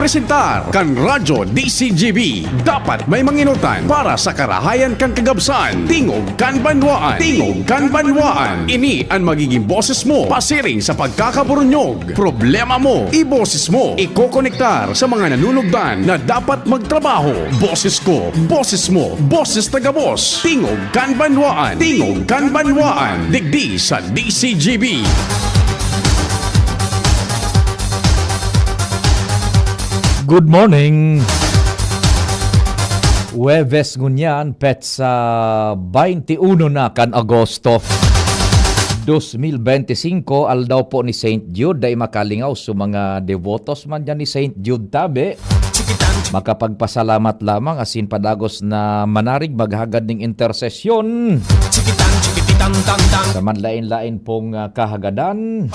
Presentar kan Radyo DCGB. Dapat may manginutan para sa karahayan kan kagabsan. Tingog kan banwaan. Tingog kan banwaan. Ini ang magiging boses mo pasiring sa pagkakaburunyog. Problema mo, iboses mo. Ikokonektar sa mga nanunugdan na dapat magtrabaho. Boses ko, boses mo, boses taga-boss. Tingog kan banwaan. Tingog kan banwaan. Digdi sa DCGB. Good morning. Huwebes ngunyan pet sa 21 na kan Agosto 2025 aldaw po ni St. Jude day makalingaw sa mga devotos man dyan ni St. Jude tabi. Makapagpasalamat lamang asin padagos na manarig maghagad ning intersesyon sa manlain-lain pong kahagadan.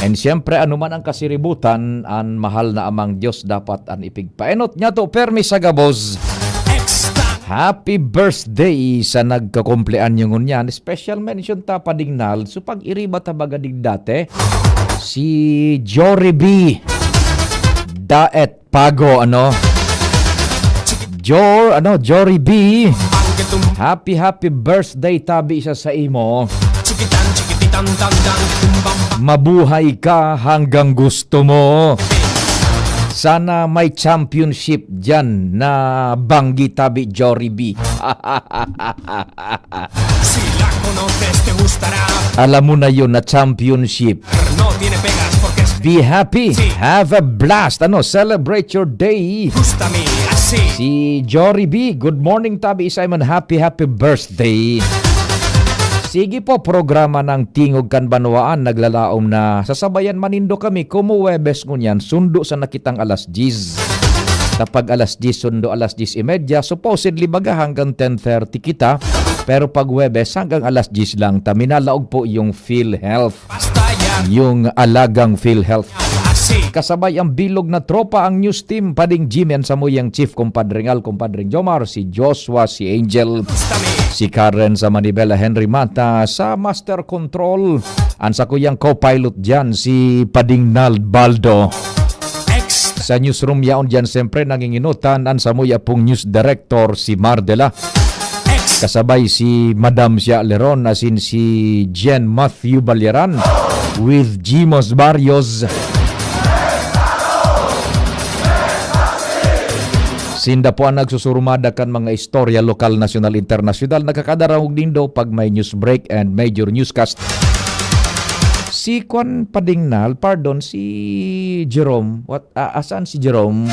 And siyempre anuman ang kasiributan ang mahal na amang Diyos dapat ang ipigpaenot niya to permi sa gabos. Happy birthday sa nagkakumplean nyo ngunyan. Special mention ta padingnal so pag iriba tabagadig dati si Jory B. Daet Pago Jory B. Happy birthday tabi isa sa imo. Mabuhay ka hanggang gusto mo. Sana may championship dyan na banggi tabi Jory B. Alam mo na yun na championship. Be happy. Have a blast. Celebrate your day. Si Jory B. Good morning tabi Simon. Happy birthday. Sige po, programa ng Tingog kan Banwaan naglalaom na sasabayan manindo kami kumuwebes ngunyan sundo sa nakitang alas 10. Kapag alas 10 sundo alas 10:30 supposedly baga hanggang 10:30 kita pero pag Webes hanggang alas 10 lang taminalaog po yung PhilHealth. Yung alagang PhilHealth. Kasabay ang bilog na tropa ang news team pading Jimen sa muyang Chief Compadring Al, Compadring Jomar, si Joshua, si Angel, si Karen sa Manibela, Henry Mata sa Master Control, ang sa kuyang co-pilot dyan si Pading Nalbaldo. Sa newsroom yaon dyan siyempre nanginginutan ang sa muya pong news director si Mardela. Kasabay si Madam Sia Leron asin si Jen Matthew Balyaran with Jimos Barrios. Sinda po ang nagsusurumada kan mga istorya lokal, nasyonal, internasyonal. Nakakadarahog din daw pag may news break and major newscast. Si Kwan Padingnal, si Jerome. Asan si Jerome?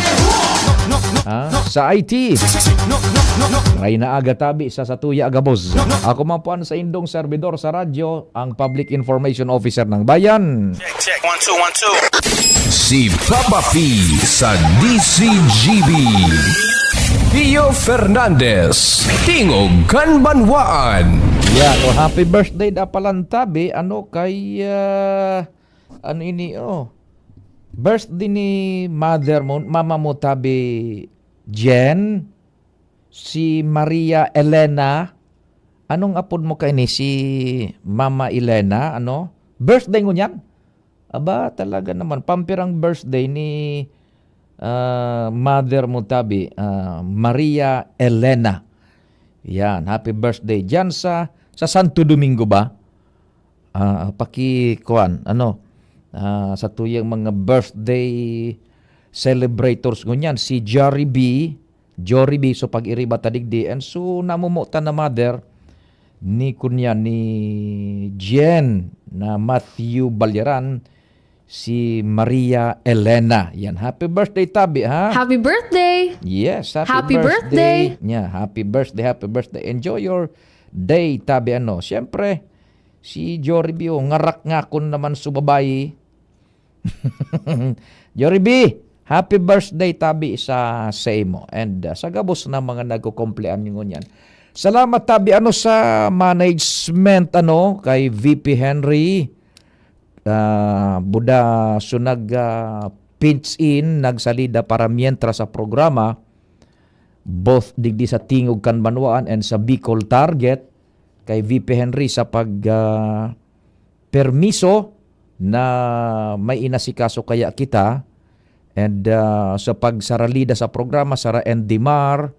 Sa IT. May naaga tabi sa Satuya Agabos. Ako man po sa indong servidor sa radyo, ang Public Information Officer ng Bayan. Check. 1 2 1 2. Si Papa P sa DCGB. Pio Fernandez, Tingog kan Banwaan. Happy birthday da palantabi kay birthday ni mother mo, mama mo tabi Jen, si Maria Elena. Anong apod mo kay ni si Mama Elena, birthday mo niyan? Aba, talaga naman pampirang birthday ni mother mo tabi Maria Elena. Yan, happy birthday diyan sa Santo Domingo ba? Pakikuan sa tuyang mga birthday celebrators ngunyan si Jory B so pag iriba tadigdi and so namumuta na mother ni kunya ni Jen na Matthew Balyaran si Maria Elena. Yan, happy birthday tabi ha. Happy birthday. Yes, happy birthday. Yeah, happy birthday. Enjoy your day tabi Siyempre si Jory B ngarak nga kun naman sa babayi. Jory B, happy birthday tabi sa imo. And sa gabos na mga nagkukumplean nyo yan. Salamat tabi sa management kay VP Henry. Buda sunag pinch in nagsalida para mientras sa programa both digdi sa Tingog kan Banwaan and sa Bicol Target kay VP Henry sa pag permiso na may inasikaso kaya kita And sa pagsaralida sa programa, Sara Endimar,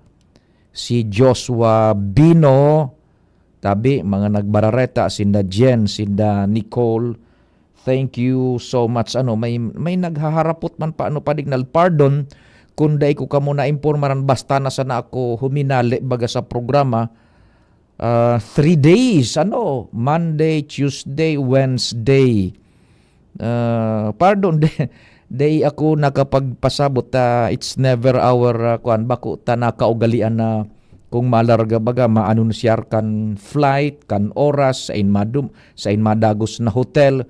si Joshua Bino, tabi, mga nagbarareta, sinda Jen, sinda Nicole. Thank you so much. May naghaharapot man pa, padignal, pardon, kung day ko kamo na impormaran, basta na sana ako huminali baga sa programa. 3 days, Monday, Tuesday, Wednesday. Pardon, day ako nakapagpasabot. It's never our, bako ta nakaugalian na kung malarga baga, maanunsiyar kan flight, kan oras, sa inmadagos na hotel.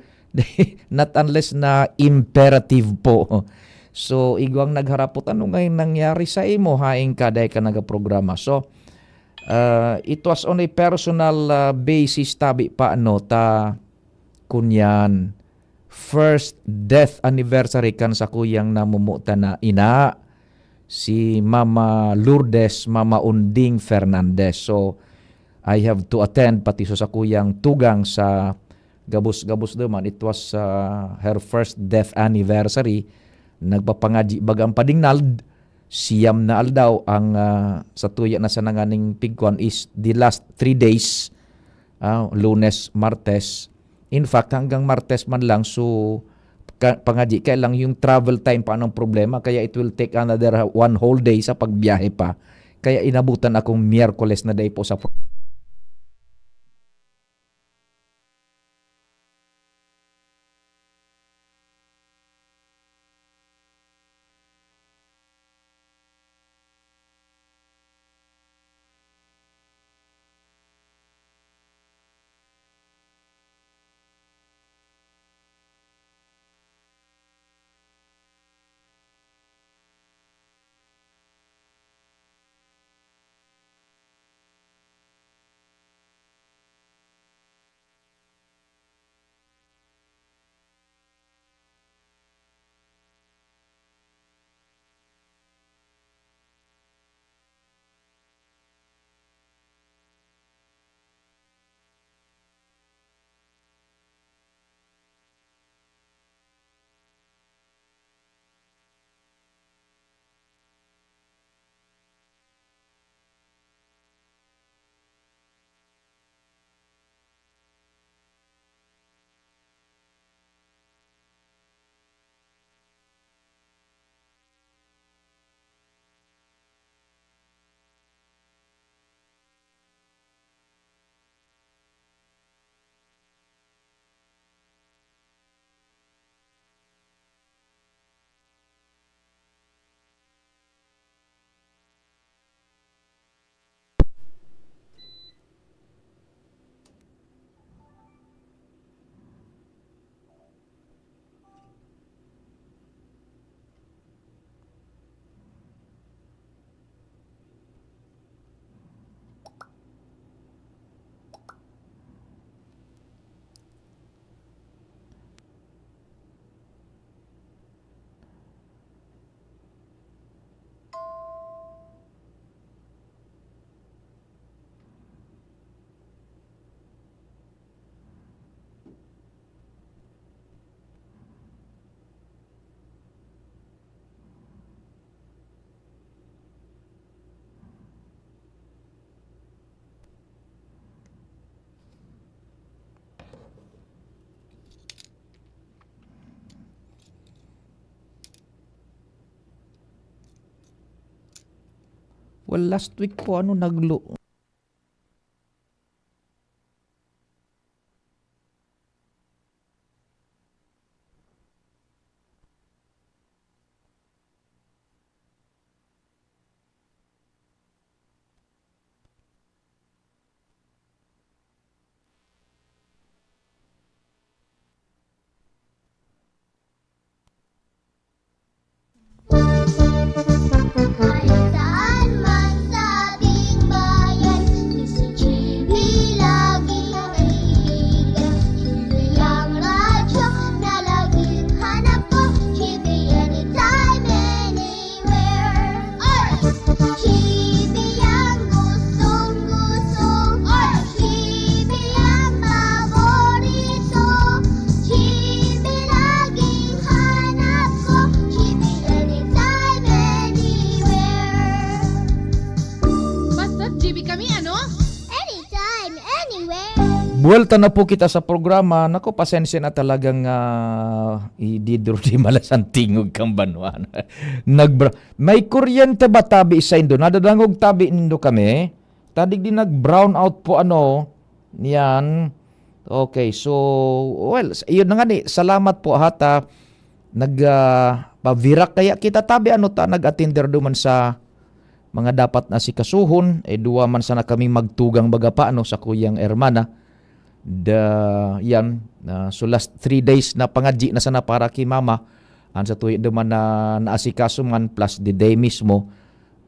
Not unless na imperative po. So, igwang nagharapot, ano ngayon nangyari sa imo, haing kaday ka nagaprograma. So, it was on a personal basis, tabi pa, kunyan, first death anniversary kan sa kuyang namumuta na ina, si Mama Lourdes, Mama Unding Fernandez. So, I have to attend pati sa kuyang tugang sa gabus-gabus naman. It was her first death anniversary. Nagpapangaji bagang padingnal, siyam na aldaw ang sa tuya na sa nanganing pigkwan is the last 3 days, Lunes, Martes. In fact, hanggang Martes man lang, so pangaji, kaya lang yung travel time pa anong problema, kaya it will take another 1 whole day sa pagbiyahe pa. Kaya inabutan akong Miyerkules na day po sa Well, last week po, Saan man sabing bayan buwelta na po kita sa programa. Nako, pasensya na talagang ididro di malasan tingog kang banwan. May kuryente ba tabi sa indo? Nadadangog tabi nindo kami. Tadig din nag-brown out po Yan. Okay, so, well, yun na nga ni. Salamat po hata. Pavirak kaya kita tabi nag-attender duman sa mga dapat na sikasuhon. Duwa man sana kami magtugang baga pa sa kuyang Hermana. So last 3 days na pangadji na sana para kay mama. Sa tuwi duman na naasikaso man plus the day mismo.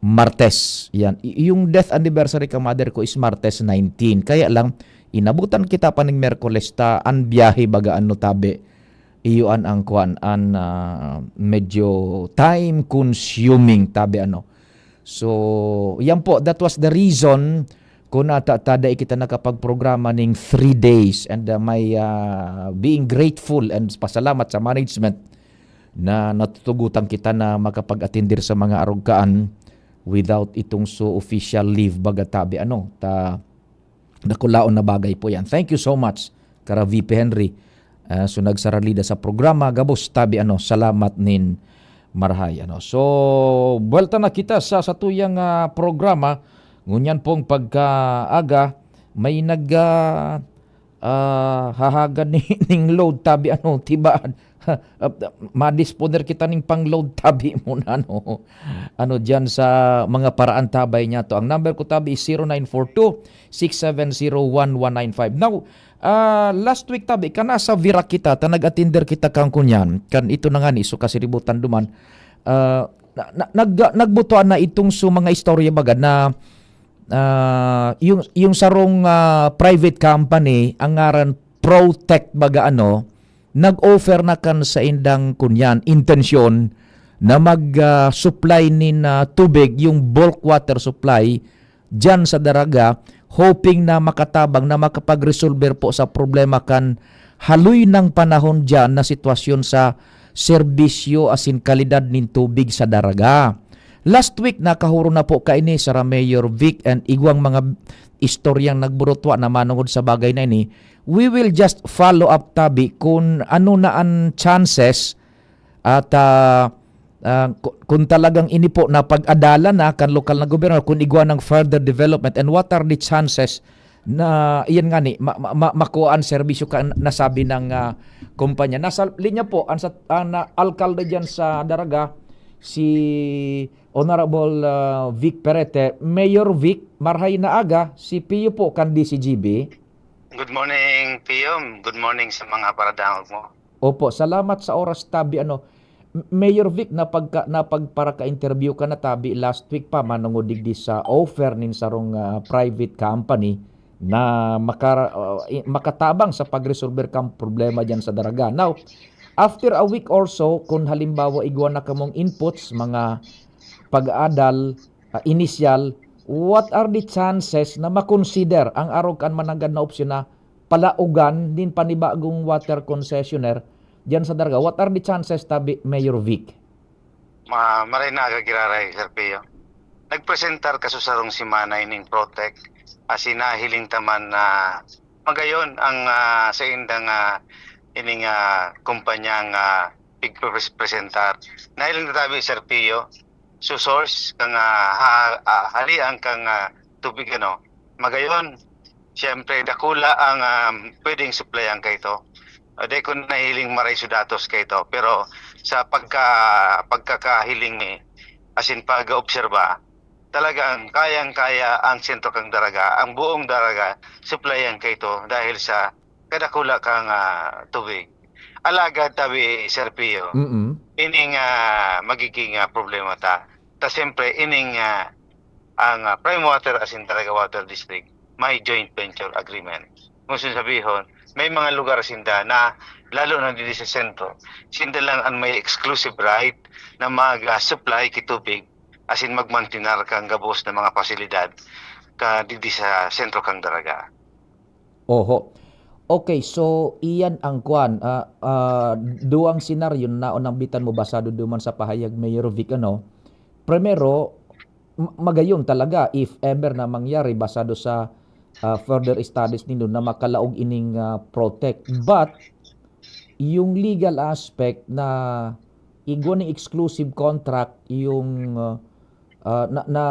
Martes. Yan. Yung death anniversary ka mother ko is Martes 19. Kaya lang, inabutan kita pa ng Merkules ta ang biyahe baga tabi. Iyon ang kuan medyo time consuming tabi So, yan po, that was the reason kung tada kita nakapagprograma ng 3 days and may being grateful and pasalamat sa management na natutugutan kita na makapag-attendir sa mga arugkaan without itong so official leave baga tabi nakulaon na bagay po yan. Thank you so much kara VP Henry. So nagsaralida sa programa gabos tabi salamat nin marhay So buwelta na kita sa tuyang programa ngunyan pong pagkaaga may hahagan ning load tabi tibaan madisponer kita ning pang-load tabi muna diyan sa mga paraan tabay niya to. Ang number ko tabi is 0942-670-1195. Now, last week tabi kana sa Vira kita nag-attender kita kang kunyan kan ito na nga ni so kasiributan duman nagbutuan na itong mga istorya baga na yung sarong private company ang ngaran Protect baga nag-offer na kan sa indang kunyan intensyon na mag-supply nin tubig yung bulk water supply dyan sa Daraga hoping na makatabang na makapag-resolver po sa problema kan haloy ng panahon dyan na sitwasyon sa serbisyo asin kalidad nin tubig sa Daraga. Last week nakahuro na po kaini sa Mayor Vic and igwang mga istoryang nagburutwa na manungod sa bagay na ini. We will just follow up tabi kung na ang chances at kung talagang ini po na pag-adala na kan lokal na gobyerno kung igwa ng further development and what are the chances na iyan nga ni makuha ang serbisyo ka nasabi ng kumpanya. Nasa linya po ang alkalde dyan sa Daraga si Honorable Vic Perete. Mayor Vic, marhay na aga si Pio po kan DCGB. Good morning, Pio. Good morning sa mga paradangog mo. Opo, salamat sa oras tabi Mayor Vic napagpara ka interview ka na tabi last week pa manungod digdi sa offer nin sarong private company na makatabang sa pagresolver kang problema diyan sa Daraga. Now, after a week or so kung halimbawa igwa na kamong inputs mga pag-aadal initial, what are the chances na makonsider ang arogan managad na opsyon na palaugan din panibagong water concessionaire diyan sa Daraga? What are the chances tabi Mayor Vic? Maray na agagiraray, Sir Pio. Nagpresentar kasusarong si Manay ning Protect asin nahiling taman na magayon ang sa indang ining kumpanyang pigpresentar. Nahiling na tabi, Sir Pio, source kang halian kang tubig magayon. Siyempre dakula ang pwedeng supplyan kay ito. Di ko nahiling maray sudatos kay ito. Pero sa pagkakahiling ni asin pag-obserba, talagang kayang-kaya ang sentro kang Daraga, ang buong Daraga supplyan kay ito dahil sa kadakula kang tubig. Alagad tabi, Sir Pio, ining magiging problema ta. Siyempre, ining ang Prime Water asin Daraga Water District may joint venture agreement. Kung sabihin, may mga lugar sinda na lalo na dito sa sentro, sinda lang ang may exclusive right na mag-supply kitubig asin magmantinar kang gabos ng mga pasilidad ka dito sa sentro kang Daraga. Oho. Okay, so iyan ang kuan. Duang senaryo na unambitan mo basado duman sa pahayag Mayor Vic Primero, magayon talaga if ever na mangyari basado sa further studies nindo na makalaog ining protect. But yung legal aspect na igwa ng exclusive contract yung na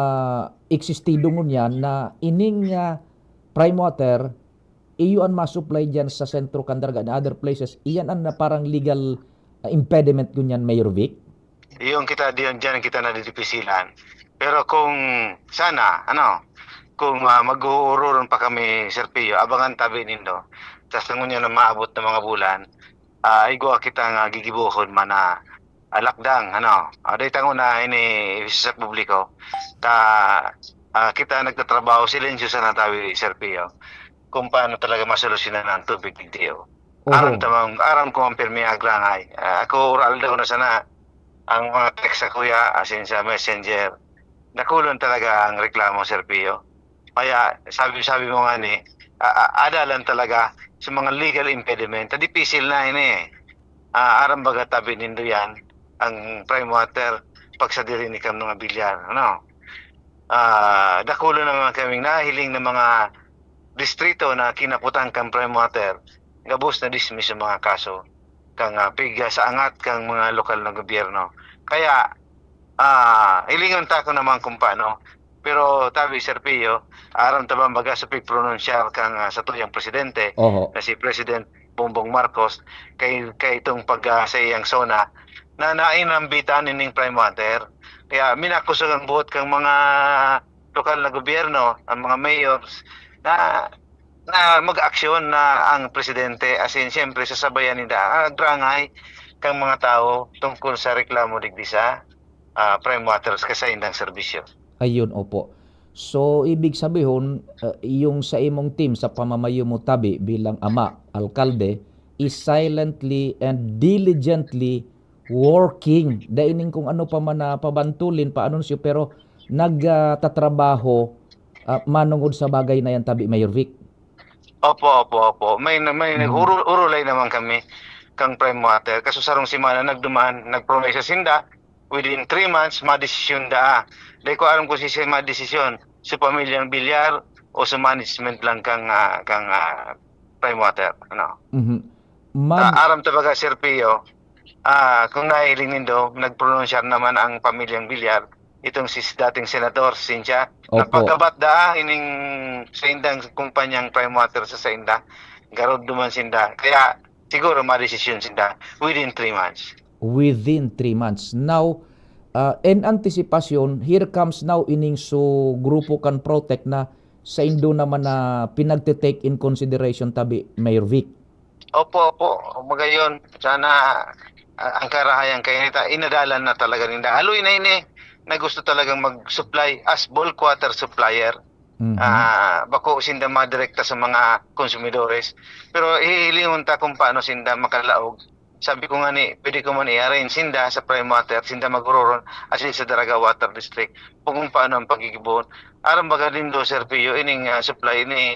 existido ngunyan na ining prime water iyon masupply dyan sa Sentro Candarga and other places, iyan ang na parang legal impediment ngunyan, Mayor Vic? Yung kita diyan kita nadidipisilan. Pero kung sana kung mag-uururon pa kami Sir Pio, abangan tabi nindo. Tas ngunyan na maabot ng mga bulan, igwa kita nga gigibuhon mana lakdang aday tango na ini sa publiko ta kita nagtatrabaho silensyo sa natawi Sir Pio kung paano talaga masolusyonan ang tubig digdiyo. Aram ko ang pirmi agrangay. Ako oral daw na sana ang mga text sa kuya asin sa messenger. Nakulon talaga ang reklamo Sir Pio. Kaya sabi mo nga ni adalan talaga sa mga legal impediment. Dipisil na ini aram baga tabi nindo yan ang prime water pagsadiri ni kam mga bilyar. Dakulo naman kaming nahiling ng mga distrito na kinaputang kang prime water, gabos na dismiss ang mga kaso kang piga sa angat kang mga lokal na gobyerno. Kaya ilingon ta ko naman kung paano. Pero tabi Sir Pio, aram tabang baga sa pag-pronunsyar kang sa tuyang presidente na si President Bongbong Marcos kay itong sa iyang zona na nainambitan ning prime water. Kaya minakusagan buot kang mga lokal na gobyerno, ang mga mayors na mag-aksyon na ang presidente asin siyempre sasabayan nila agrangay kang mga tao tungkol sa reklamo digdi sa prime waters kasaindang serbisyo. Ayun, opo. So ibig sabihin yung sa imong team sa pamamayo mo tabi bilang ama, alkalde is silently and diligently working daining kung ano pa man na pabantulin paanunsyo pero nagtatrabaho manungod sa bagay na yan tabi Mayor Vic. Opo. May nag-urulay naman kami kang prime water. Kaso sarong simana nagduman, nagpromesa sinda within 3 months madesisyon da. Dahil ko alam kung si madesisyon sa pamilyang bilyar o sa management lang kang prime water. Aram tabaga Sir Pio, kung nahiling nindo, nagpronunsyar naman ang pamilyang bilyar itong si dating senador Cynthia napagabat ining sa indang kumpanyang prime water sa Sainda garod duman sinda kaya siguro madesisyon sinda within 3 months. Within 3 months. Now in anticipation, here comes now ining so grupo kan protect na sa indo naman na pinagte-take in consideration tabi Mayor Vic. Opo. Magayon sana ang karahayan kay nita inadalan na talaga ninda. Aloy na ini na gusto talagang mag-supply as bulk water supplier. Bako sinda madirekta sa mga konsumidores. Pero hihilingon ta kung paano sinda makalaog. Sabi ko nga ni, pwede ko man i-arrange sinda sa prime water, sinda magruron asin sa Daraga Water District kung paano ang pagkikibuhon. Aram baga din do Sir Pio, ining supply ni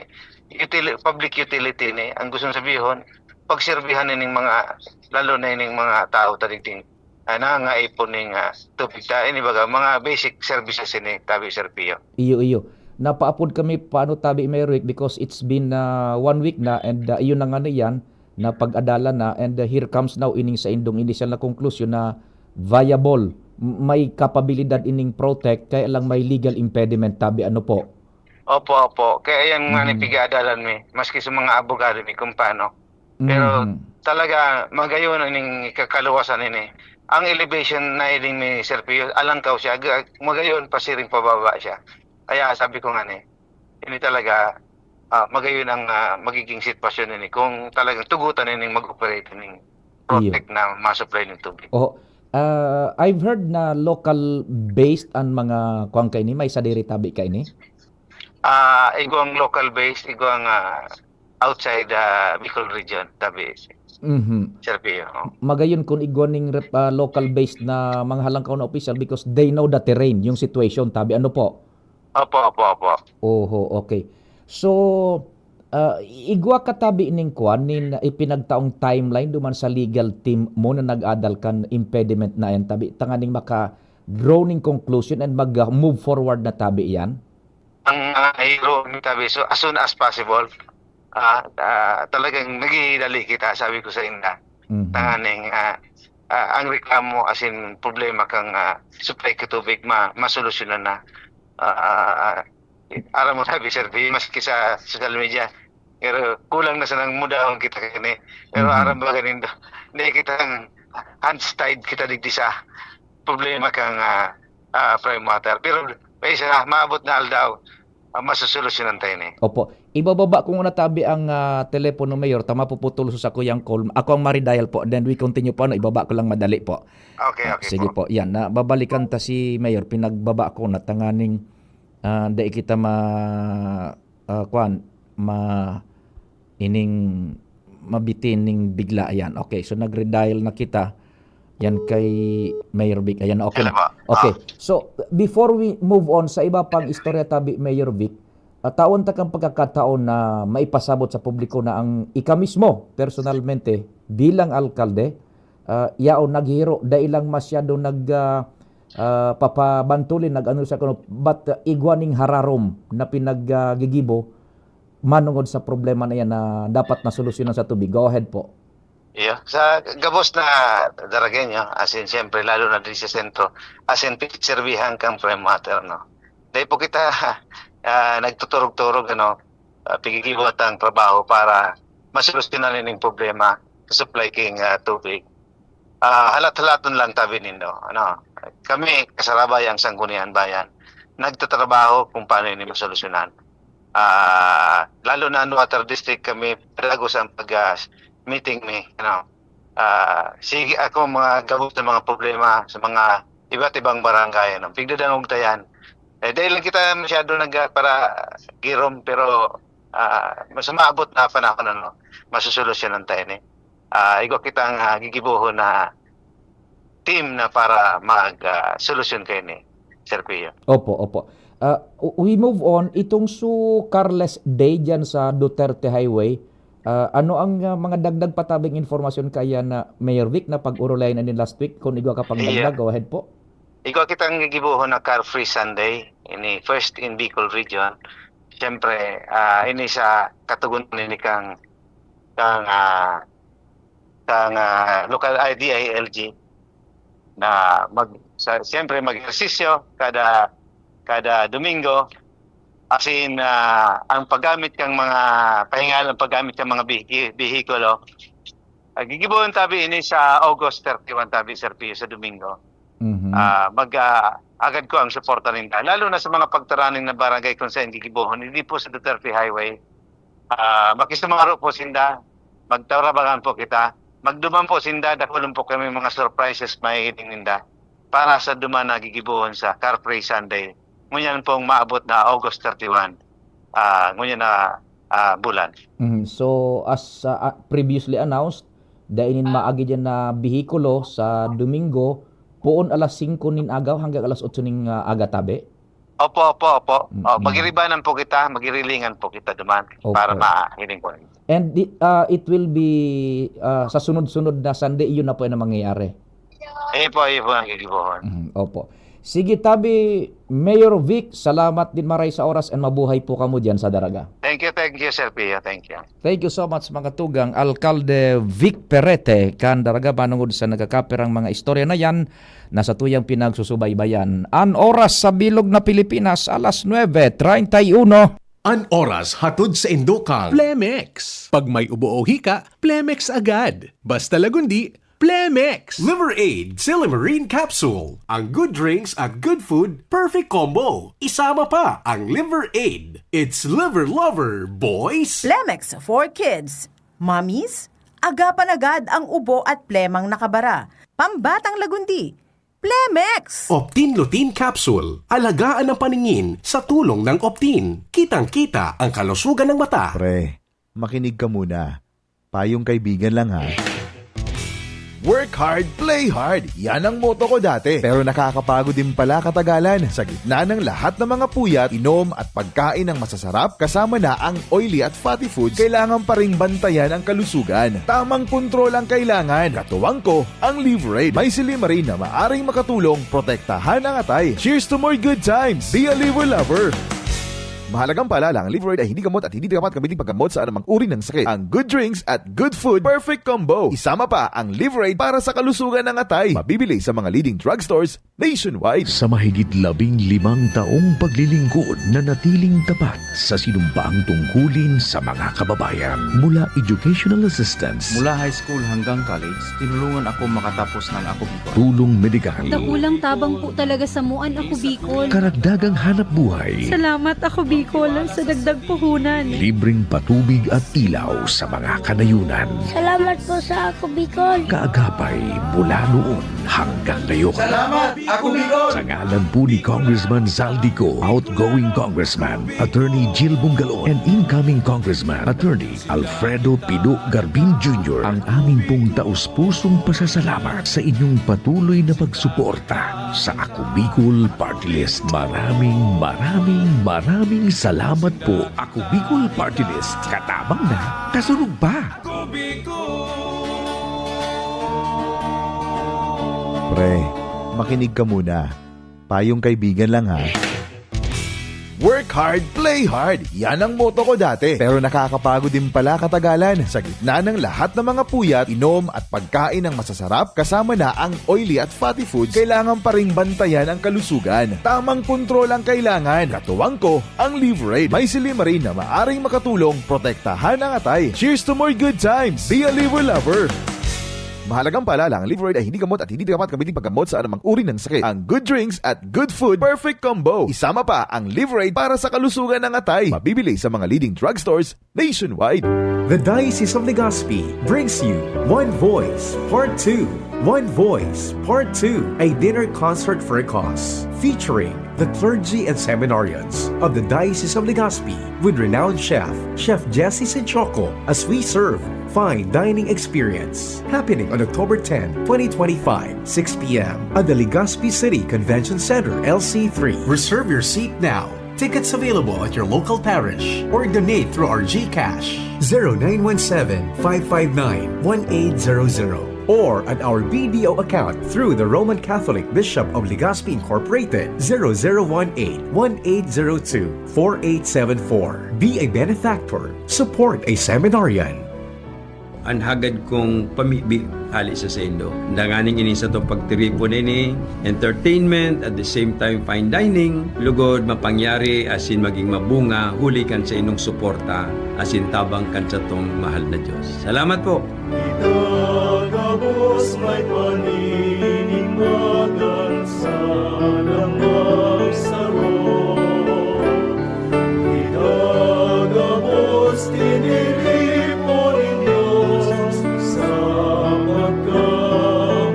public utility ni ang gustong sabihin pagserbihan ning mga lalo na ining mga tao tadigting nangaipon ning tubig ta ini baga mga basic services ini tabi Sir Pio. Iyo. Napaapod kami paano tabi Mayor Vic because it's been 1 week na and iyon na nga na yan na pag-adala na and here comes now ining sa indong initial na conclusion na viable, may kapabilidad ining protect kaya lang may legal impediment tabi ano po. Opo. Kaya yan nga ni pigadalan mi maski sa mga abogado mi kung paano. Pero talaga magayon ining kakaluwasan ini. Ang elevation na iling mi Sir Pio, alangkaw siya, magayon pasiring pababa siya. Kaya sabi ko nga ni, ini talaga magayon ang magiging sitwasyon ini kung talagang tugutan ining mag-operate ining protect na ma-supply ng tubig. I've heard na local based ang mga kuang kay ni may sadiri tabi kay ni. Igo ang local based, igo ang outside Bicol region tabi. Sir Pio. Magayon kung igwaning local based na mga halangkaw na official because they know the terrain, yung situation tabi ano po. Opo. Okay. So igwa katabi ning kuan nin ipinagtaong timeline duman sa legal team mo na nag-adal kan impediment na yan tabi tanganing maka draw ning conclusion and mag-move forward na tabi yan. Ang mga hero ni tabi. So as soon as possible, talagang nagidali kita, sabi ko sa inda. Tanganing ang reklamo as in problema kang supply ka tubig masolusyonan na. Aram mo sabi sir, maski sa social media. Pero kulang na sa nang mudahon kita kini. Pero aram ba ganin do. Hindi kita hands tied kita digdi sa problema kang prime water. Pero isa maabot na aldaw masusolusyonan tayo ni. Opo. Ibababa ko muna tabi ang telepono Mayor. Tama po putol sa kuyang call. Ako ang maridial po. Then we continue po. Ibaba ko lang madali po. Okay, Sige po. Yan. Babalikan ta si Mayor. Pinagbaba ko na tanganing dahil kita mabitining bigla. Yan. Okay. So nag-redial na kita. Yan kay Mayor Vic. Ayan, okay. Okay. So, before we move on sa iba pang istorya tabi Mayor Vic, taon ta kang pagkakataon na maipasabot sa publiko na ang ika mismo, personalmente, bilang alkalde, yaon naghiro, dailang masyado papabantulin, nag-ano sa kuno, but igwaning hararom na pinaggigibo, manungod sa problema na yan na dapat na solusyonan sa tubig. Go ahead po. Yeah. Sa gabos na Daragenyo, as in siyempre lalo na din sa sentro, as in serbihan kang prime water, no. Dahil po kita nagtuturog-turog, pigigibot ang trabaho para masolusyonan yung problema sa supply king tubig. Halat-halaton lang tabi nindo. Kami, kasarabayang sanggunian bayan, nagtatrabaho kung paano yun masolusyonan. Lalo na water district kami, palagos ang meeting me, sige ako mga gabot ng mga problema sa mga iba't ibang barangay, pigdadangog tayan. Dahil lang kita masyado para girom, pero mas maabot na panahon, masusolusyonan tayo ni. Igo kitang gigibuho na team na para mag-solusyon kayo ni Sir Pio. Opo. We move on. Itong Carles Day dyan sa Duterte Highway, ano ang mga dagdag patabing informasyon kaya na Mayor Vic na pag-urulayan na din last week? Kung igwa ka pang dagdag, go ahead po. Igwa kitang gigibuho na Car Free Sunday, ini first in Bicol region. Siyempre, ini sa katugunan ni kang local IDILG na siyempre mag-ehersisyo kada Domingo. As in, ang paggamit ng mga pahingalang paggamit ng mga bihikulo, gigibuhin tabi ini sa August 31 tabi Sir Pio sa Domingo. Agad ko ang suporta ninda. Lalo na sa mga pagtaraning na barangay kung saan gigibuhin, hindi po sa Duterte Highway. Makisumaro po sinda, magtarabangan po kita, magduman po sinda, dakulong po kami mga surprises may hiling ninda para sa duman na gigibuhin sa Car Free Sunday. Ngunyan pong maabot na August 31, ngunyan na bulan. So, as previously announced, dainin maagi dyan na bihikulo sa Domingo, poon alas 5 nin agaw hanggang alas 8 nin aga tabi? Opo. Magiribanan po kita, magirilingan po kita duman para mahiling po. And it will be sa sunod-sunod na Sunday, yun na po yung mangyayari? Po ang gigibuhin. Opo. Sige tabi, Mayor Vic, salamat din maray sa oras and mabuhay po kamo dyan sa Daraga. Thank you Sir Pio, thank you. Thank you so much mga tugang. Alkalde Vic Perete, kan Daraga panungod sa nagkakaperang mga istorya na yan, nasa tuyang pinagsusubaybayan. An oras sa bilog na Pilipinas, alas 9:31. An oras hatod sa Indokal. Plemex. Pag may ubo o hika, Plemex agad. Basta lagundi, Plemex! Liver Aid Silimarine Capsule. Ang good drinks at good food, perfect combo. Isama pa ang Liver Aid. It's liver lover, boys! Plemex for kids. Mommies, agapan agad ang ubo at plemang nakabara. Pambatang lagundi. Plemex! Optin Lutein Capsule. Alagaan ang paningin sa tulong ng Optin. Kitang-kita ang kalusugan ng mata. Pre, makinig ka muna. Payong kaibigan lang ha. Work hard, play hard. Yan ang motto ko dati. Pero nakakapagod din pala katagalan. Sa gitna ng lahat ng mga puyat, inom at pagkain ng masasarap, kasama na ang oily at fatty foods, kailangan pa ring bantayan ang kalusugan. Tamang kontrol ang kailangan. Katuwang ko, ang Liver Aid. May silimarin na maaring makatulong, protektahan ang atay. Cheers to more good times. Be a liver lover. Mahalagang paalala, ang Liveroid ay hindi gamot at hindi dapat gamitin paggamot sa anumang uri ng sakit. Ang good drinks at good food, perfect combo. Isama pa ang Liveroid para sa kalusugan ng atay. Mabibili sa mga leading drugstores nationwide. Sa mahigit 15 taong paglilingkod na natiling tapat sa sinumpaang tungkulin sa mga kababayan. Mula educational assistance, Mula high school hanggang college, tinulungan ako makatapos ng Ako Bicol. tulong medikal, Dakulang tabang po talaga sa muan ako Bicol. karagdagang hanap buhay, Salamat ako Bicol sa dagdag puhunan. libreng patubig at ilaw sa mga kanayunan. Salamat po sa ako Bicol. Kaagapay mula noon hanggang ngayon. Salamat, Ako Bicol! Sa ngalan po ni Congressman Zaldico, outgoing Congressman, Attorney Jill Bungalon, and incoming Congressman, Attorney Alfredo Pido Garbin Jr., ang aming pong taus-pusong pasasalamat sa inyong patuloy na pagsuporta sa Ako Bicol Party List. Maraming salamat po, Ako Bicol Party List. Katabang na, kasunod pa. Pre, makinig ka muna. Payong kaibigan lang ha. Work hard, play hard. Yan ang motto ko dati. Pero nakakapagod din pala katagalan. Sa gitna ng lahat ng mga puyat, inom at pagkain ng masasarap kasama na ang oily at fatty foods, kailangan pa ring bantayan ang kalusugan. Tamang kontrol ang kailangan. Katuwang ko, ang Liveroid. May silimarin na maaring makatulong protektahan ang atay. Cheers to more good times. Be a liver lover. Mahalagang paalala, ang Liveroid ay hindi gamot at hindi dapat gamitin paggamot sa anumang uri ng sakit. Ang good drinks at good food, perfect combo. Isama pa ang Liveroid para sa kalusugan ng atay. Mabibili sa mga leading drugstores nationwide. The Diocese of Legazpi brings you One Voice Part 2. One Voice Part 2, a dinner concert for a cause, featuring the clergy and seminarians of the Diocese of Legazpi with renowned chef Jesse Senchoco, as we serve fine dining experience happening on October 10, 2025, 6 p.m. at the Legazpi City Convention Center, LC3. Reserve your seat now. Tickets available at your local parish or donate through our GCash 0917-559-1800 or at our BDO account through the Roman Catholic Bishop of Legazpi Incorporated 0018-1802-4874. Be a benefactor. Support a seminarian. Anhagad kong pamibi ali sa sendo. Danganing ini sa itong pagtiripo nini, entertainment, at the same time fine dining, lugod mapangyari asin maging mabunga, huli kan sa inong suporta, asin tabang kan sa itong mahal na Diyos. Salamat po! Itagabos may paninimagan sa lamang saro. Itagabos tiniripo ni Diyos sa pagkamo.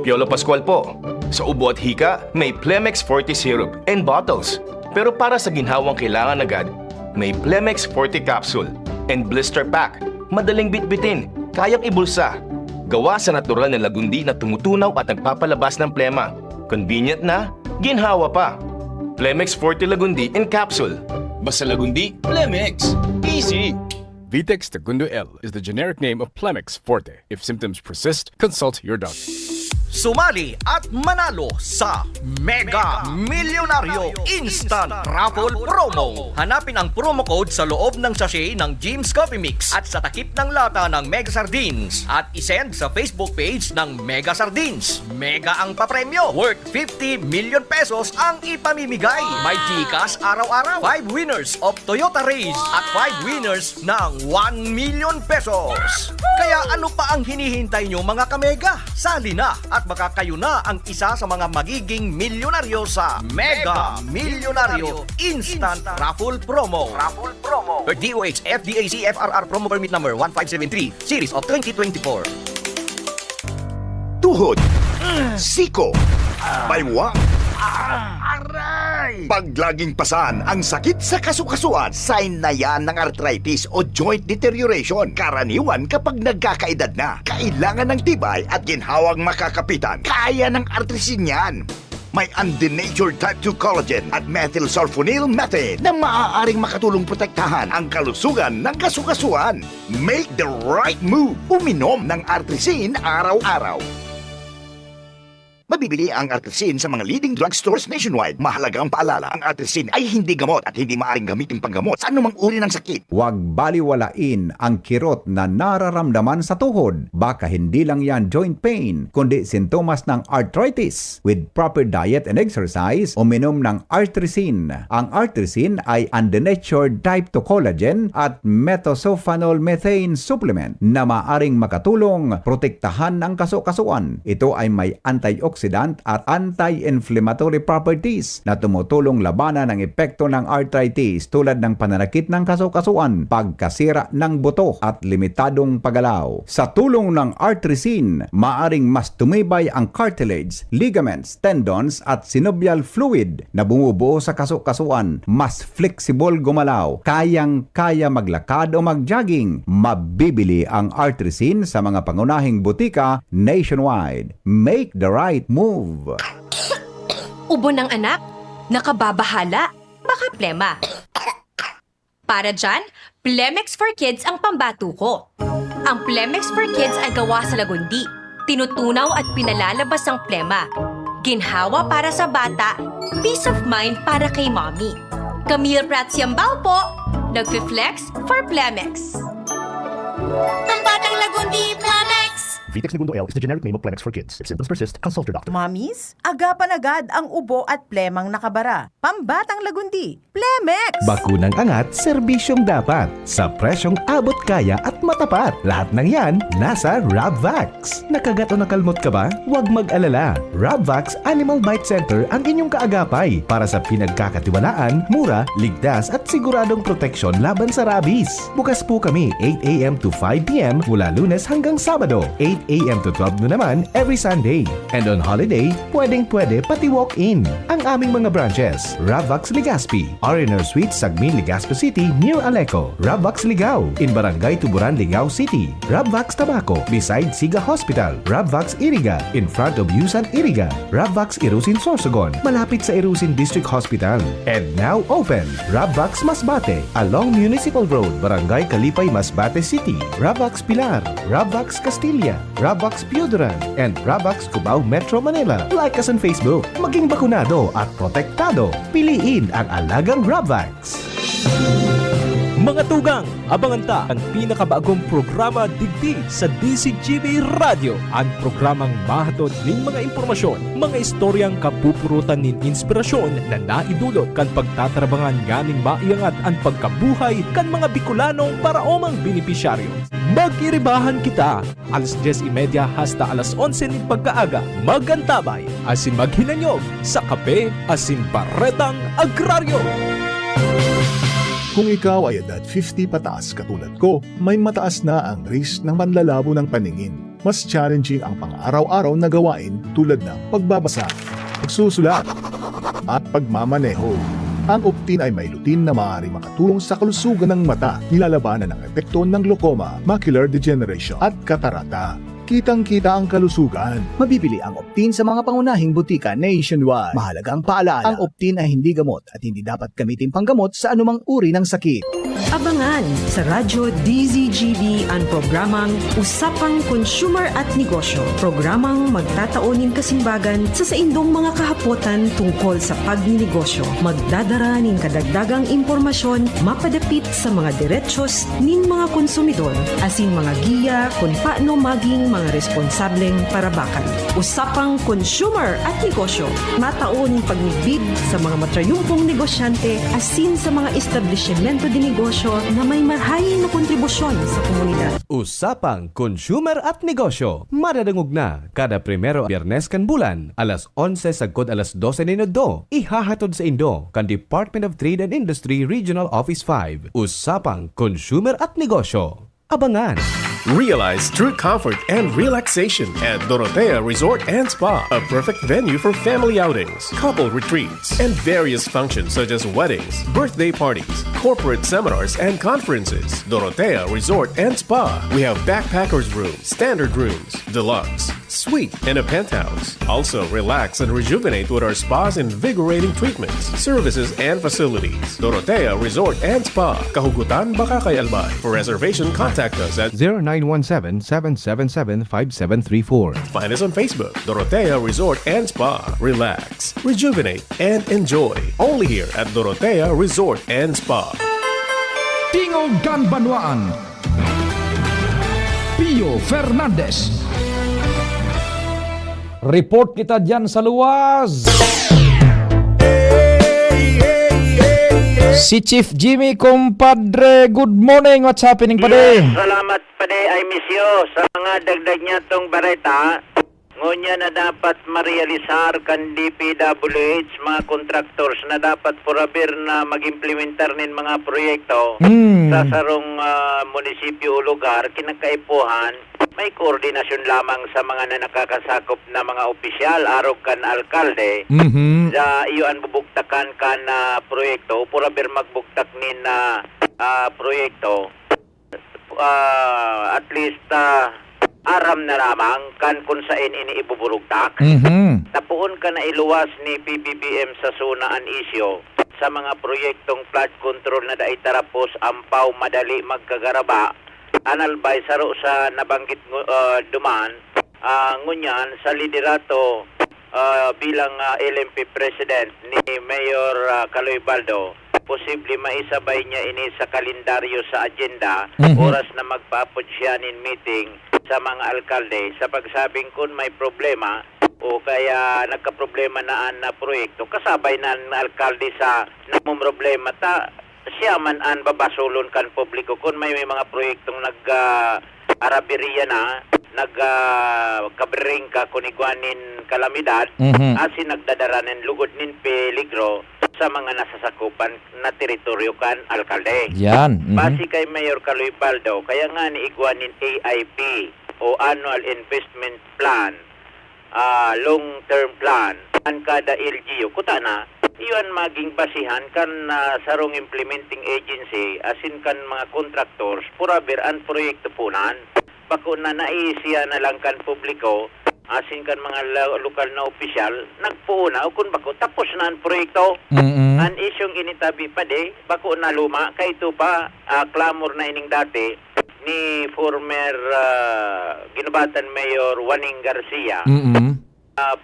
Piolo Pascual po. Sa ubo at hika, may Plemex Forte Syrup and bottles. Pero para sa ginhawang kailangan agad, may Plemex Forte Capsule and Blister Pack. Madaling bitbitin, kayang ibulsa. Gawa sa natural na lagundi na tumutunaw at nagpapalabas ng plema. Convenient na, ginhawa pa. Plemex Forte Lagundi in Capsule. Basta lagundi, Plemex. Easy! Vitex Segundo L is the generic name of Plemex Forte. If symptoms persist, consult your doctor. Sumali at manalo sa Mega Milyonaryo Instant Raffle Promo. Hanapin ang promo code sa loob ng sachet ng Jim's Coffee Mix at sa takip ng lata ng Mega Sardines at isend sa Facebook page ng Mega Sardines. Mega ang papremyo, worth 50 million pesos ang ipamimigay. May GCash araw-araw, 5 winners of Toyota Race at 5 winners ng 1 million pesos. Kaya ano pa ang hinihintay nyo mga kamega? Sali na at baka kayo na ang isa sa mga magiging milyonaryo sa Mega Milyonaryo Instant Raffle Promo. Per DOH FDAC FRR Promo Permit Number 1573 Series of 2024. Tuhod, siko, baywa, aray! Pag laging pasan ang sakit sa kasukasuan, sign na yan ng arthritis o joint deterioration. Karaniwan kapag nagkakaedad na, kailangan ng tibay at ginhawang makakapitan. Kaya ng artrisin yan. May undenatured type 2 collagen at methylsulfonyl methane na maaaring makatulong protektahan ang kalusugan ng kasukasuan. Make the right move. Uminom ng artrisin araw-araw. Mabibili ang Artesin sa mga leading drugstores nationwide. Mahalagang paalala, ang Artesin ay hindi gamot at hindi maaaring gamitin panggamot sa anumang uri ng sakit. Huwag baliwalain ang kirot na nararamdaman sa tuhod. Baka hindi lang yan joint pain, kundi sintomas ng arthritis. With proper diet and exercise, uminom ng Artesin. Ang Artesin ay undenatured type 2 collagen at metosulfonol methane supplement na maaring makatulong protektahan ang kaso-kasuan. Ito ay may antioxidant at anti-inflammatory properties na tumutulong labanan ang epekto ng arthritis tulad ng pananakit ng kaso-kasuan, pagkasira ng buto at limitadong paggalaw. Sa tulong ng Artesin, maaring mas tumibay ang cartilage, ligaments, tendons at synovial fluid na bumubuo sa kaso-kasuan, mas flexible gumalaw, kayang-kaya maglakad o mag-jogging. Mabibili ang Artesin sa mga pangunahing butika nationwide. Make the right move. Ubo ng anak? Nakababahala? Baka plema. Para dyan, Plemex for Kids ang pambato ko. Ang Plemex for Kids ay gawa sa lagundi. Tinutunaw at pinalalabas ang plema. Ginhawa para sa bata, peace of mind para kay mommy. Camille Pratsiambao po, nagfi-flex for Plemex. Pambatang lagundi, Plemex! Vitex Segundo L is the generic name of Plemex for kids. If symptoms persist, consult your doctor. Mommies, agapan agad ang ubo at plemang nakabara. Pambatang lagundi, Plemex! Bakunang angat, serbisyong dapat. Sa presyong abot kaya at matapat. Lahat ng yan, nasa Rabvax. Nakagat o nakalmot ka ba? Huwag mag-alala. Rabvax Animal Bite Center ang inyong kaagapay para sa pinagkakatiwalaan, mura, ligtas at siguradong proteksyon laban sa rabies. Bukas po kami 8 a.m. to 5 p.m. mula Lunes hanggang Sabado, 8 a.m. to 12 noon naman every Sunday. And on holiday, pwedeng-pwede pati walk-in. Ang aming mga branches, Rabvax Legazpi, R&R Suite, Sagmin, Legazpi City, near Aleco. Rabvax Ligao, in Barangay Tuburan, Ligao City. Rabvax Tabaco, beside Siga Hospital. Rabvax Iriga, in front of Yusan Iriga. Rabvax Irusin Sorsogon, malapit sa Irusin District Hospital. And now open, Rabvax Masbate, along Municipal Road, Barangay Kalipay, Masbate City. Rabvax Pilar, Rabvax Castilla, Rabvax Piuduran, and Rabvax Cubao Metro Manila. Like us on Facebook. Maging bakunado at protektado. Piliin ang alagang Rabvax. Mga tugang, abangan ta ang pinakabagong programa digdi sa DCGB Radio. Ang programang mahatod ning mga impormasyon, mga istoryang kapupurutan nin inspirasyon na naidulot kan pagtatrabangan ganing maiangat ang pagkabuhay kan mga Bicolanong paraomang benepisyaryo. Mag-iribahan kita, alas 10:30 hasta alas 11 ning pagkaaga. Magantabay, asin maghinanyog sa kape, asin paretang agraryo. Kung ikaw ay edad 50 pataas katulad ko, may mataas na ang risk ng panlalabo ng paningin. Mas challenging ang pang-araw-araw na gawain tulad ng pagbabasa, pagsusulat, at pagmamaneho. Ang Optin ay may lutin na maaari makatulong sa kalusugan ng mata, nilalabanan ang epekto ng glaucoma, macular degeneration at katarata. Kitang-kita ang kalusugan. Mabibili ang Optin sa mga pangunahing butika nationwide. Mahalagang paalala, ang Optin ay hindi gamot at hindi dapat gamitin panggamot sa anumang uri ng sakit. Abangan sa Radyo DZGB ang programang Usapang Consumer at Negosyo. Programang magtataunin kasimbagan sa saindong mga kahapotan tungkol sa pagninegosyo. Magdadara nin kadagdagang impormasyon mapadapit sa mga diretsyon nin mga konsumidor asin mga giya kung paano maging mga responsableng parabakan. Usapang Consumer at Negosyo. Mataunin pagnigbid sa mga matrayumpong negosyante asin sa mga establishmento de negosyo na may marhayin na kontribusyon sa komunidad. Usapang Consumer at Negosyo. Madadangog na kada primero Biyernes kan bulan, alas 11 sagkod alas 12 ninodo. Ihahatod sa Indo kan Department of Trade and Industry Regional Office 5. Usapang Consumer at Negosyo. Abangan! Realize true comfort and relaxation at Dorotea Resort and Spa, a perfect venue for family outings, couple retreats, and various functions such as weddings, birthday parties, corporate seminars, and conferences. Dorotea Resort and Spa. We have backpackers rooms, standard rooms, deluxe, suite, and a penthouse. Also, relax and rejuvenate with our spa's invigorating treatments, services, and facilities. Dorotea Resort and Spa, Kahugutan, Bakakay, Albay. For reservation, contact us at 0917-777-5734. Find us on Facebook, Dorotea Resort and Spa. Relax, rejuvenate, and enjoy. Only here at Dorotea Resort and Spa. Tingog Ganbanwaan, Pio Fernandez. Report kita dyan sa luwas. Si Chief Jimmy, compadre. Good morning. What's happening, pade? Salamat, pade. I miss you. Sa mga dagdag niya tong bareta, ngunya na dapat marealisar kan DPWH, mga contractors na dapat purabir na mag-implementar nin mga proyekto sa sarong munisipyo o lugar, kinakaipuhan, may koordinasyon lamang sa mga na nakakasakop na mga opisyal, arog kan alkalde, sa iyon bubuktakan kan proyekto, purabir magbuktak nin na proyekto, at least aram na lamang kan kung saan ini ibuburugtak. Tapuon ka na iluwas ni PBBM sa sunaan isyo sa mga proyektong flood control na dai tarapos ampaw madali magkagaraba. Analbay saro sa nabanggit duman, ngunyan sa liderato bilang LMP President ni Mayor Caloy Baldo, posible maisabay niya ini sa kalendaryo sa agenda, oras na magpapunsyanin meeting sa mga alkalde sa pagsabing kung may problema o kaya nagka-problema na proyekto, kasabay na ang alkalde sa namong problema ta siya man an babasulon kan publiko kung may mga proyektong nag-arabiriya na nag-kabring ka kunigwanin kalamidad asin nagdadaranin lugod nin peligro sa mga nasasakupan na teritoryo kan alkalde. Yan. Basi kay Mayor Caloy Baldo, kaya nga ni igwanin AIP o Annual Investment Plan, long-term plan, ang kada LGU, kuta na, iyon maging basihan kan sarong implementing agency, asin kan mga contractors, purabir ang proyekto punan, bako na naisiya na lang kan publiko, asin kan mga lokal na opisyal, nagpuuna o kung bako tapos na ang proyekto. Ang isyong initabi pa de, bako na luma, kay ito pa, clamor na ining dati ni former ginubatan Mayor Juaning Garcia.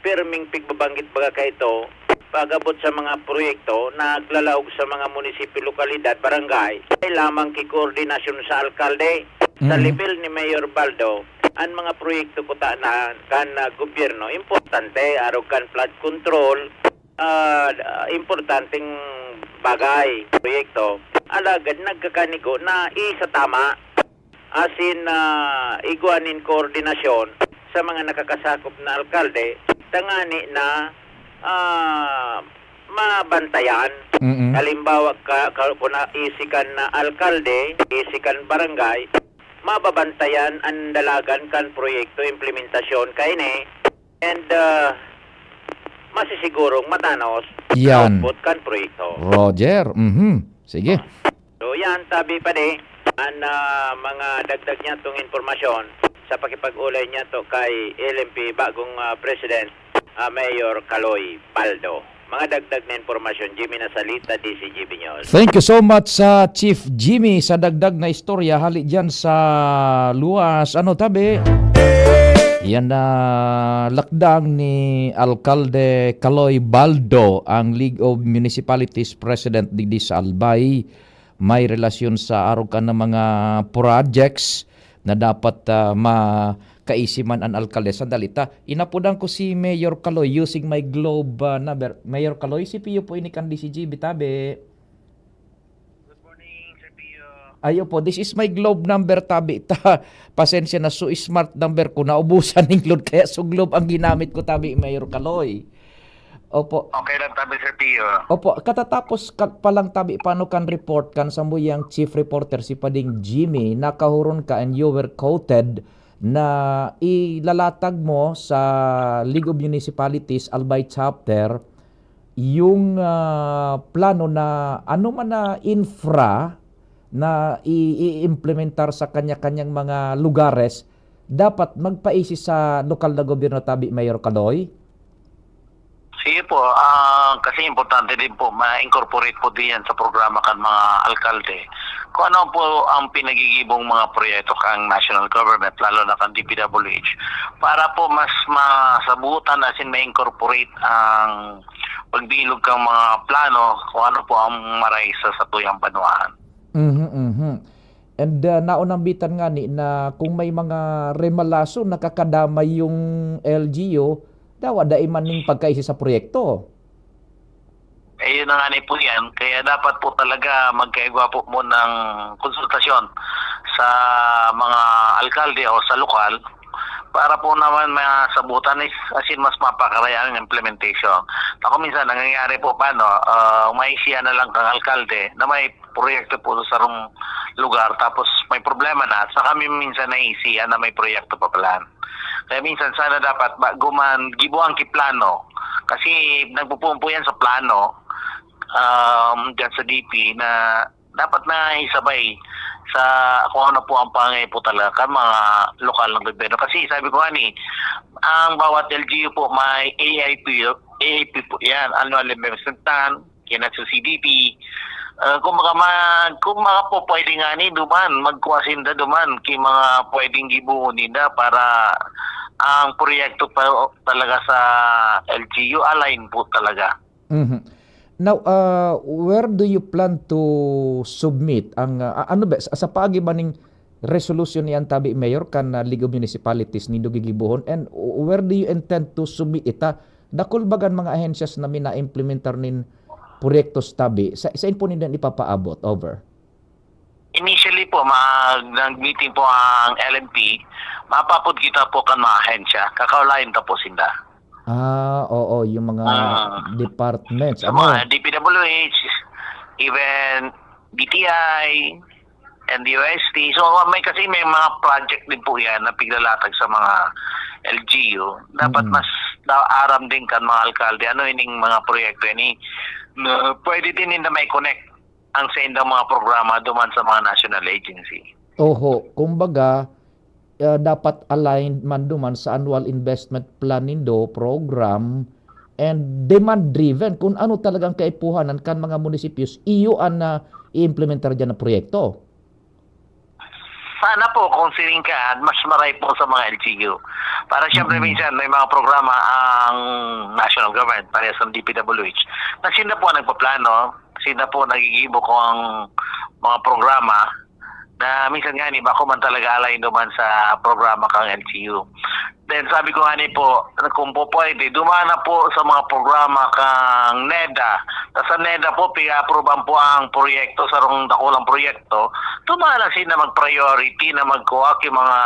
Pirming pigbabanggit baga kay ito, pagabot sa mga proyekto na naglalaog sa mga munisipyo, lokalidad, barangay, ay lamang kikoordinasyon sa alkalde. Sa level ni Mayor Baldo, ang mga proyekto ko na kan gobyerno, importante, araw kan flood control, importanteng bagay, proyekto, alagad nagkakanigo na isa tama, asin iguanin koordinasyon sa mga nakakasakop na alkalde, tangani na mabantayan. Halimbawa kung isikan na alkalde, isikan barangay, mababantayan ang dalagan kan proyekto implementasyon kaini and masisigurong matanos output kan proyekto. Roger. Sige. So yan, tabi pa di ang mga dagdag niya itong informasyon sa pakipag-ulay niya to kay LMP bagong President Mayor Caloy Baldo. Mga dagdag na informasyon, Jimmy Nasalita, DCGB News. Thank you so much sa Chief Jimmy sa dagdag na istorya. Hali dyan sa luwas. Ano tabi? Yan na lakdang ni Alcalde Caloy Baldo, ang League of Municipalities President di sa Albay. May relasyon sa arugan ng mga projects na dapat kaisiman ang alkalde. Sandali ta, inapudan ko si Mayor Caloy using my globe number. Mayor Caloy, si Pio po inikan DCG, bitabe. Good morning, Sir Pio. Ayo po, this is my globe number, tabi. Pasensya na, so smart number ko, naubusan ng load, kaya so globe ang ginamit ko, tabi, Mayor Caloy. Opo. Okay lang, tabi, Sir Pio. Opo, katatapos palang tabi, paano kan report kan sa muyang chief reporter si Pading Jimmy, nakahuron ka and you were quoted na ilalatag mo sa League of Municipalities Albay Chapter yung plano na ano man na infra na i-implementar sa kanya-kanyang mga lugares dapat magpaisi sa lokal na gobyerno tabi, Mayor Kaloy? Sige po, kasi importante din po ma-incorporate po din yan sa programa kan mga alkalde. Kung ano po ang pinagigibong mga proyekto kang national government, lalo na kang DPWH, para po mas masabutan asin ma-incorporate ang pagbilog kang mga plano kung ano po ang maray sa tuyang banwaan. And naunambitan nga ni na kung may mga remalaso nakakadamay yung LGU, daw dai man ning pagkaisi sa proyekto. Yun na nga po yan. Kaya dapat po talaga magkaigwa po mo ng konsultasyon sa mga alkalde o sa lokal para po naman masabutan asin mas mapakaraya ang implementation. Ako minsan nangyayari po paano, maisiya na lang kang alkalde na may proyekto po sa rong lugar tapos may problema na sa kami minsan naisiya na may proyekto pa pala. Kaya minsan sana dapat bago man gibuang ki plano kasi nagpupumpo yan sa plano dyan sa DP na dapat na isabay sa kung ano po ang pangay po talaga mga lokal ng gobyerno. Kasi sabi ko nga ang bawat LGU po may AIP po yan, annual investment plan, kinat sa CDP. Kung mga po pwede nga duman, magkuwasinda duman kay mga pwedeng gibuon nila para ang proyekto pa talaga sa LGU align po talaga. Now, where do you plan to submit ang ano ba sa paagi ba ning resolution niyan tabi Mayor kan League of Municipalities ni gigibuhon, and where do you intend to submit ita? Dakol bagan mga ahensyas na mina-implementar nin proyektos tabi sa po nila ipapaabot over? Initially po, nag-meeting po ang LMP, mapapod kita po kan mga ahensya, kakaulayin ta po sinda. Oo, yung mga departments. Sa mga DPWH, even DTI, and the UST. So kasi may mga project din po yan na piglalatag sa mga LGU. Dapat mas aram din kan mga alkalde. Ano yung mga proyekto yan? Pwede din na may connect ang sa indang mga programa duman sa mga national agency. Oho, kumbaga dapat aligned man duman sa annual investment plan nindo program and demand driven kung ano talagang kaipuhanan kan mga munisipios iyo ang i-implementar dyan na proyekto. Sana po kung siringkaan mas maray po sa mga LGU. Para siyempre minsan may mga programa ang national government para sa DPWH na sila po nagpaplano, sila po nagigibo ko ang mga programa na minsan nga bako man talaga alay naman sa programa kang LGU. Then sabi ko nga po, kung po pwede, dumana po sa mga programa kang NEDA. Sa NEDA po, pi-approvean po ang proyekto sa rong dakulang proyekto. Dumana sila mag-priority na magkuha yung mga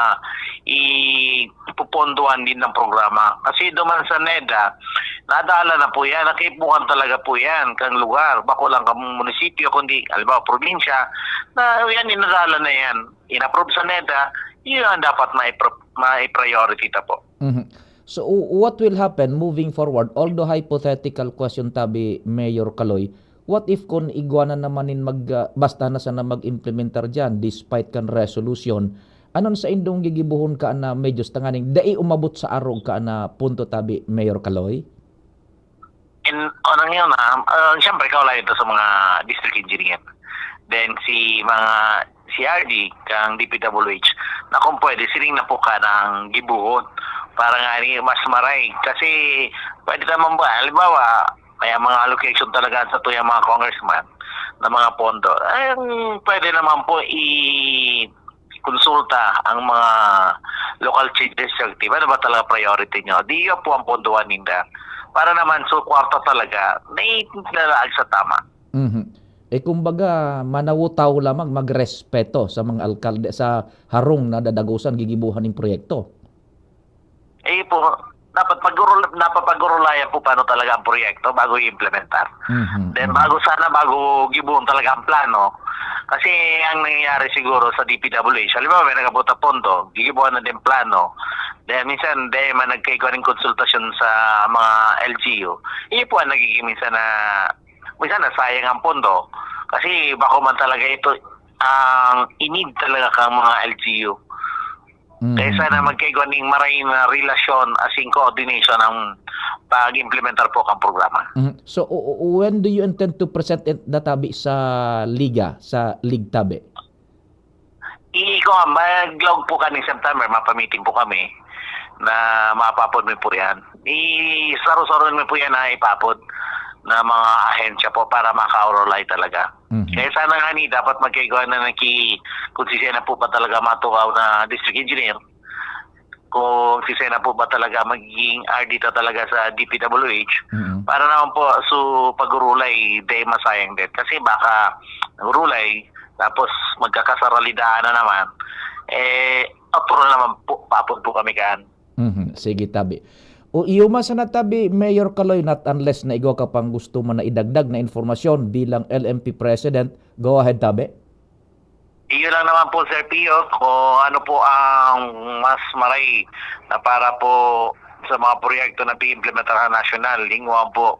ipuponduan din ng programa. Kasi duman sa NEDA, nadala na po yan, nakipukan talaga po yan kang lugar. Bako lang kang munisipyo, kundi, halimbawa, probinsya, na yan, inadala na yan. In-approve sa NEDA, yun ang dapat ma-priority ta po. So what will happen moving forward? Although hypothetical question tabi Mayor Kaloy, what if kung igwana namanin basta na sana mag-implementar dyan despite kan resolution, anon sa indong gigibuhon ka na medyo tanganing dai umabot sa arog ka na punto tabi Mayor Kaloy? Anong yun siyempre kaulay ito sa mga district engineer. Then si RD kang DPWH na kung pwede siling na po ka ng gibuhon para nga mas maray kasi pwede naman ba halimbawa may mga allocation talaga sa tuyang mga congressman na mga pondo pwede naman po i-konsulta ang mga local chief executive ano ba talaga priority nyo di po ang pondoan ninda para naman so kwarta talaga na itinalaag sa tama. Kumbaga manawutaw lamang magrespeto sa mga alkalde sa harong na dadagusan gigibuhan ng proyekto. Po, dapat napapagurulayan po paano talaga ang proyekto bago i-implementar. Then bago gibuhon talaga ang plano. Kasi ang nangyayari siguro sa DPWH, halimbawa may nagabuta pondo, gigibuhan na din plano. Then minsan man nagkaikuha ng konsultasyon sa mga LGU. Po ang nagiging minsan na sayang ang pondo kasi bako man talaga ito ang inid talaga kang mga LGU. Kaya sana magkaigwan ng maray na relasyon as in coordination ang pag-implementar po ang programa. So when do you intend to present it na tabi sa liga, sa League Tabi? Mag-log po kami September, mapamiting po kami na mapapod mo po yan. Saro-saro mo po yan na ipapod na mga ahensya po para maka-orolay talaga. Kaya sana nga dapat magkaigawa na kung sisena po ba talaga matukaw na district engineer, kung sisena po ba talaga magiging RD talaga sa DPWH, para naman po pag-urulay, day masayang din. Kasi baka urulay, tapos magkakasaralidaan na naman, apuro naman po, papod po kami kaan. Sige, tabi. O iyo man sa natabi, Mayor Kaloy, not unless na igaw ka pang gusto mo na idagdag na informasyon bilang LMP President, go ahead, tabi. Iyo lang naman po, Sir Pio, kung ano po ang mas maray na para po sa mga proyekto na pi-implementahan national, lingwang po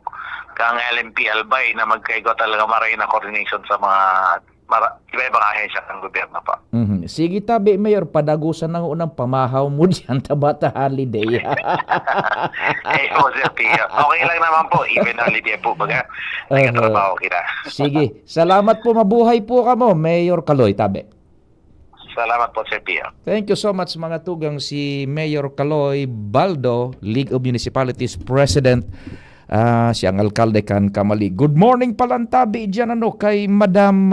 kang LMP Albay na magkaigo talaga maray na coordination sa mga iba-ibang ahensya ng gobyerno pa. Sige, tabi, Mayor, padagusan ng unang pamahaw mo dyan, tabata holiday. Sir Pio, okay lang naman po, even holiday po, baga, nagkatrabaho kita. Sige, salamat po, mabuhay po ka mo, Mayor Kaloy, tabi. Salamat po, Sir Pio. Thank you so much, mga tugang, si Mayor Kaloy Baldo, League of Municipalities President, siyang alkalde kan Kamali. Good morning palantabi dyan kay Madam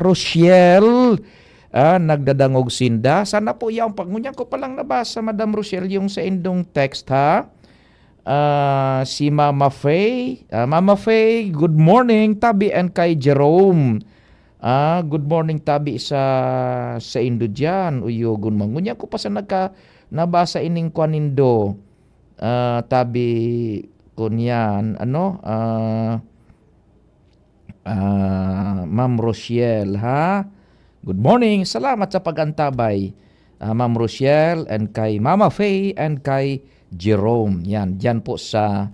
Rochelle, nagdadangog sinda. Sana po yung pagngunyang ko palang nabasa, Madam Rochelle, yung sa indong text, ha. Si Mama Faye. Mama Faye, good morning tabi, and kay Jerome. Good morning tabi sa indo dyan. Uyogon mangunyang ko pa sa nabasa ining kwanindo. Tabi kunyan, Ma'am Rochelle, ha? Good morning, salamat sa pagantabay, Ma'am Rochelle, and kay Mama Faye, and kay Jerome. Yan, dyan po sa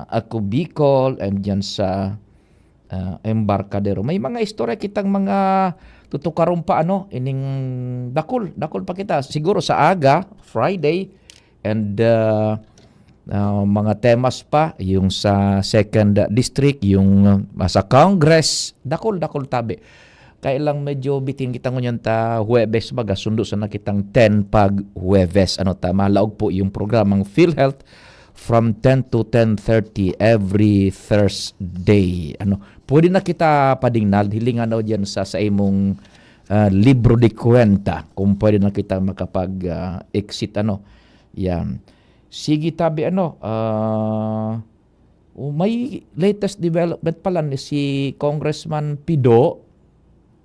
Ako Bicol, and dyan sa Embarcadero. May mga istorya kitang mga tutukarong pa, ining dakol pa kita. Siguro sa aga, Friday, and mga temas pa, yung sa 2nd District, yung sa Congress, dakol tabi. Kailang medyo bitin kita ngunyan ta Huwebes baga, sundo sa nakitang 10 pag Huwebes. Malaog po yung programang PhilHealth from 10 to 10:30 every Thursday. Pwede na kita padingnal, hilingan dyan sa imong libro de kwenta, kung pwede na kita makapag-exit, yan. Sige, tabi, may latest development pala si Congressman Pido.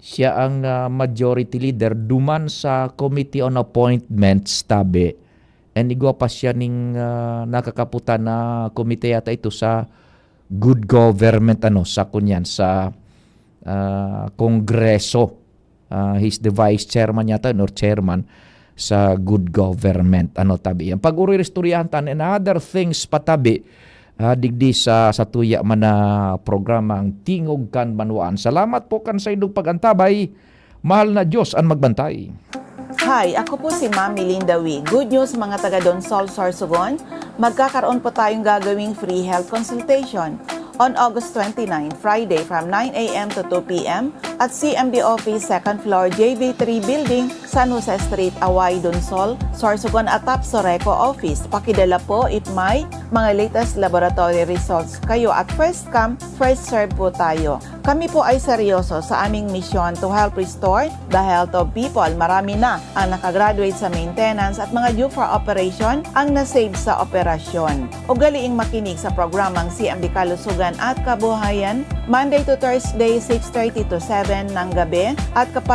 Siya ang majority leader duman sa Committee on Appointments, tabi. And igwa pa siya ning nakakaputan na komite yata ito sa Good Government, sa kunyan, sa Kongreso. He's the vice chairman yata, or chairman sa Good Government, tabi. Ang pag-uri-restoryahan tan and other things patabi, digdi sa tuya man na programang Tingog kan Banwaan. Salamat po kan sa indong pagantabay. Mahal na Diyos ang magbantay. Hi, ako po si Ma'am Melinda Wee. Good news mga taga Donsol, Sorsogon. Magkakaroon po tayong gagawing free health consultation on August 29, Friday from 9 a.m. to 2 p.m. at CMD Office, 2nd floor, JV3 Building, San Jose Street, Away, Donsol, Sorsogon at Tapsoreco Office. Pakidala po if may mga latest laboratory results kayo at first come, first serve po tayo. Kami po ay seryoso sa aming misyon to help restore the health of people. Marami na ang nakagraduate sa maintenance at mga due for operation ang nasave sa operasyon. Ugaliing makinig sa programang CMD Kalusugan at Kabuhayan, Monday to Thursday, 6:30 to 7 ng gabi, at kapag